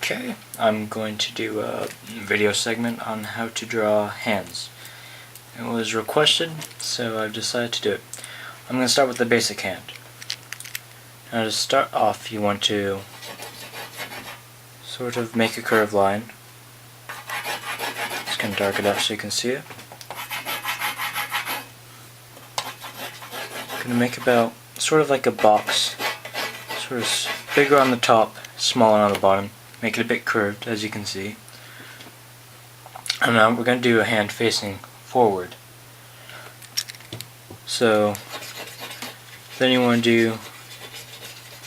Okay, I'm going to do a video segment on how to draw hands. It was requested, so I've decided to do it. I'm going to start with the basic hand. Now to start off, you want to sort of make a curved line. Just going to darken it up so you can see it. I'm going to make about sort of like a box, sort of bigger on the top, smaller on the bottom. Make it a bit curved, as you can see. And now we're going to do a hand facing forward. So then you want to do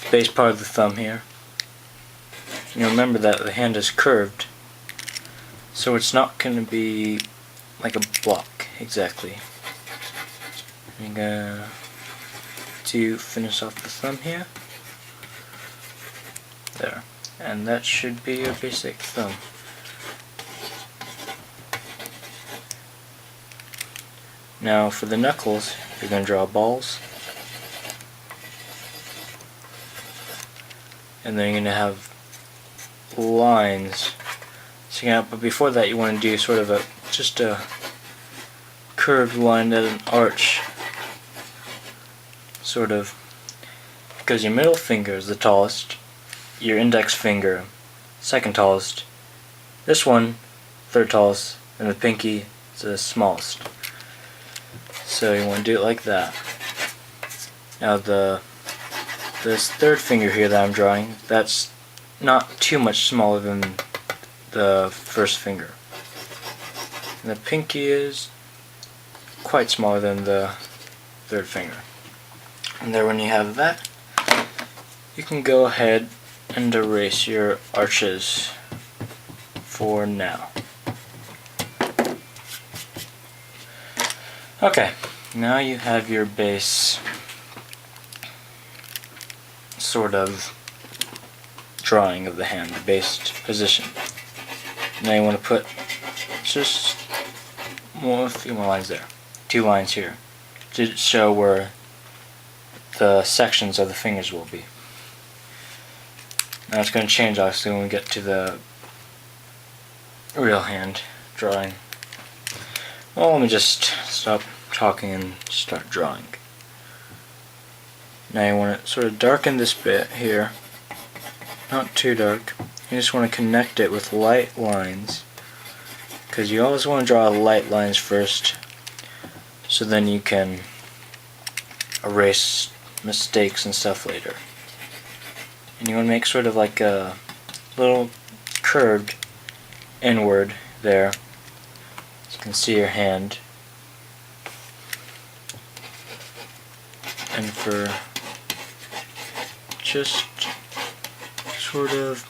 the base part of the thumb here. You remember that the hand is curved, so it's not going to be like a block exactly. I'm going to finish off the thumb here. There. And that should be your basic thumb. Now for the knuckles, you're going to draw balls. And then you're going to have lines. So but before that you want to do sort of just a curved line at an arch. Sort of. Because your middle finger is the tallest. Your index finger, second tallest, this one, third tallest, and the pinky is the smallest. So you want to do it like that. Now this third finger here that I'm drawing, that's not too much smaller than the first finger. And the pinky is quite smaller than the third finger. And then when you have that, you can go ahead and erase your arches for now. Okay, now you have your base sort of drawing of the hand, the base position. Now you want to put just a few more lines there. 2 lines here to show where the sections of the fingers will be. Now it's going to change obviously when we get to the real hand drawing. Well, let me just stop talking and start drawing. Now you want to sort of darken this bit here, not too dark. You just want to connect it with light lines, because you always want to draw light lines first, so then you can erase mistakes and stuff later. And you want to make sort of like a little curved inward there. You can see your hand. And for just sort of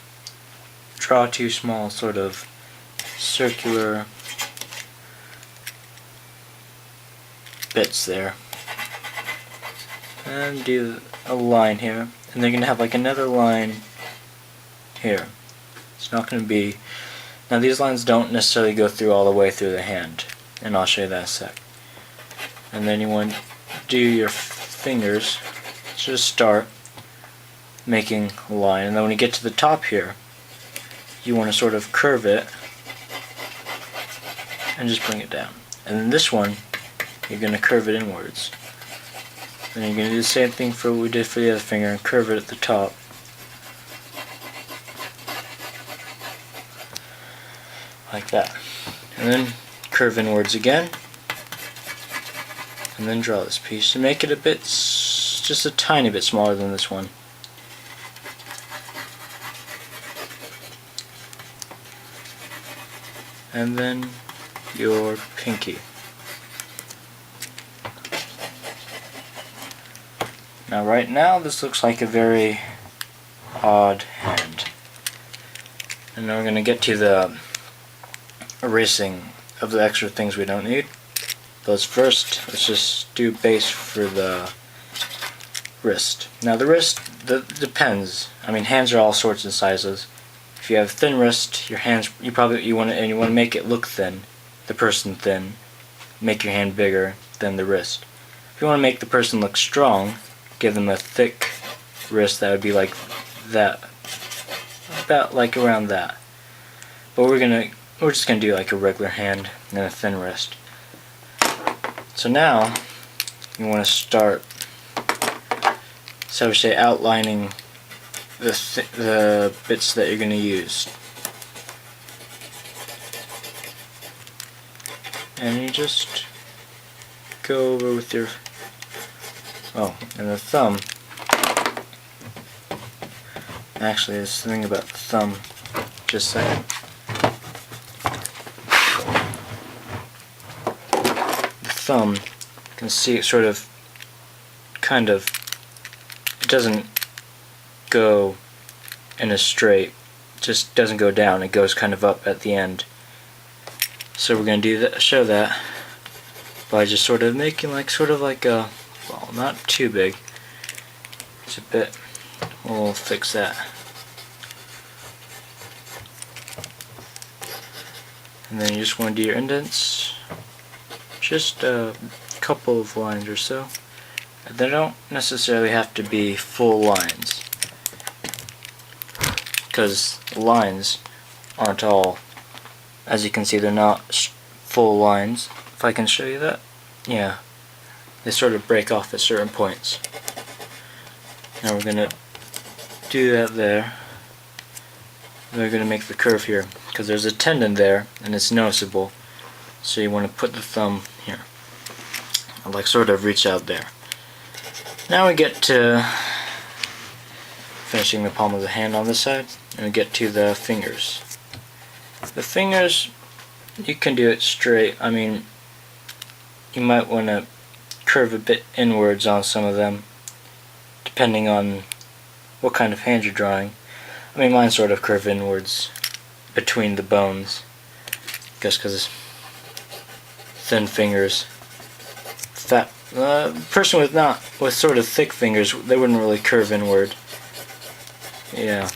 draw 2 small sort of circular bits there. And do a line here. And they're going to have like another line here. It's not going to be... Now these lines don't necessarily go through all the way through the hand, and I'll show you that in a sec. And then you want to do your fingers, just start making a line, and then when you get to the top here, you want to sort of curve it and just bring it down. And then this one, you're going to curve it inwards. And you're going to do the same thing for what we did for the other finger and curve it at the top. Like that. And then curve inwards again. And then draw this piece to make it a bit, just a tiny bit smaller than this one. And then your pinky. Now right now this looks like a very odd hand. And now we're going to get to the erasing of the extra things we don't need. But first, let's just do base for the wrist. Now the wrist, depends. I mean, hands are all sorts of sizes. If you have thin wrist, your hands, you want to make it look thin, the person thin, make your hand bigger than the wrist. If you want to make the person look strong, give them a thick wrist that would be like that. about like around that. But we're just gonna do like a regular hand and then a thin wrist. So now you want to start, so I would say, outlining the bits that you're gonna use. And you just go over with your, and the thumb. Actually, there's something about the thumb. Just a second. The thumb, you can see it sort of, it doesn't go in a straight, just doesn't go down, it goes kind of up at the end. So we're going to do that, show that by just sort of making like a, well, not too big, it's a bit, we'll fix that. And then you just want to do your indents, just a couple of lines or so. They don't necessarily have to be full lines, because lines aren't all, as you can see, they're not full lines. If I can show you that, yeah, they sort of break off at certain points. Now we're going to do that there. We're going to make the curve here, because there's a tendon there and it's noticeable, so you want to put the thumb here and like sort of reach out there. Now we get to finishing the palm of the hand on this side, and we get to the fingers. The fingers, you can do it straight. I mean, you might want to curve a bit inwards on some of them, depending on what kind of hand you're drawing. I mean, mine sort of curve inwards between the bones, just because thin fingers. Fat person with sort of thick fingers, they wouldn't really curve inward. Yeah,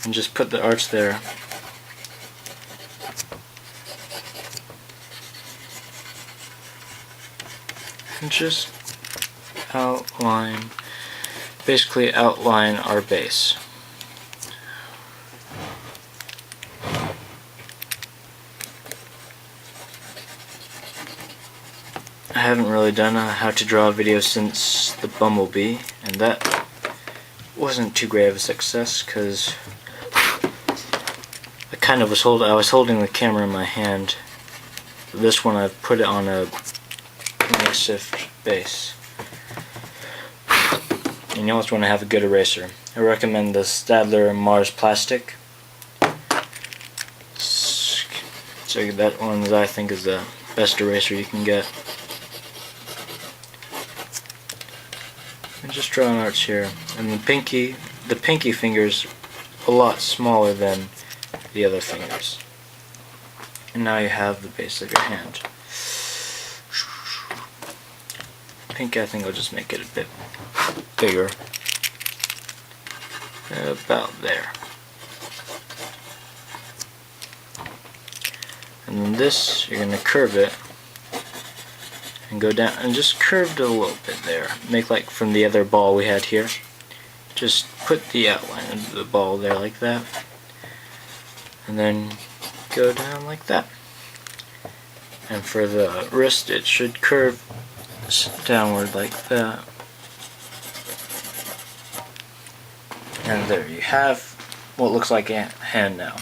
and just put the arch there. And just outline, basically outline our base. I haven't really done a how to draw video since the bumblebee, and that wasn't too great of a success because I was holding the camera in my hand. This one I've put it on a makeshift base. And you always want to have a good eraser. I recommend the Staedtler Mars Plastic. So that one I think is the best eraser you can get. And just draw an arch here. And the pinky finger's a lot smaller than the other fingers. And now you have the base of your hand. Pinky, I think I'll just make it a bit bigger. About there. And then this, you're going to curve it and go down and just curve it a little bit there. Make like from the other ball we had here. Just put the outline of the ball there like that. And then go down like that. And for the wrist, it should curve downward like that. And there you have what looks like a hand now.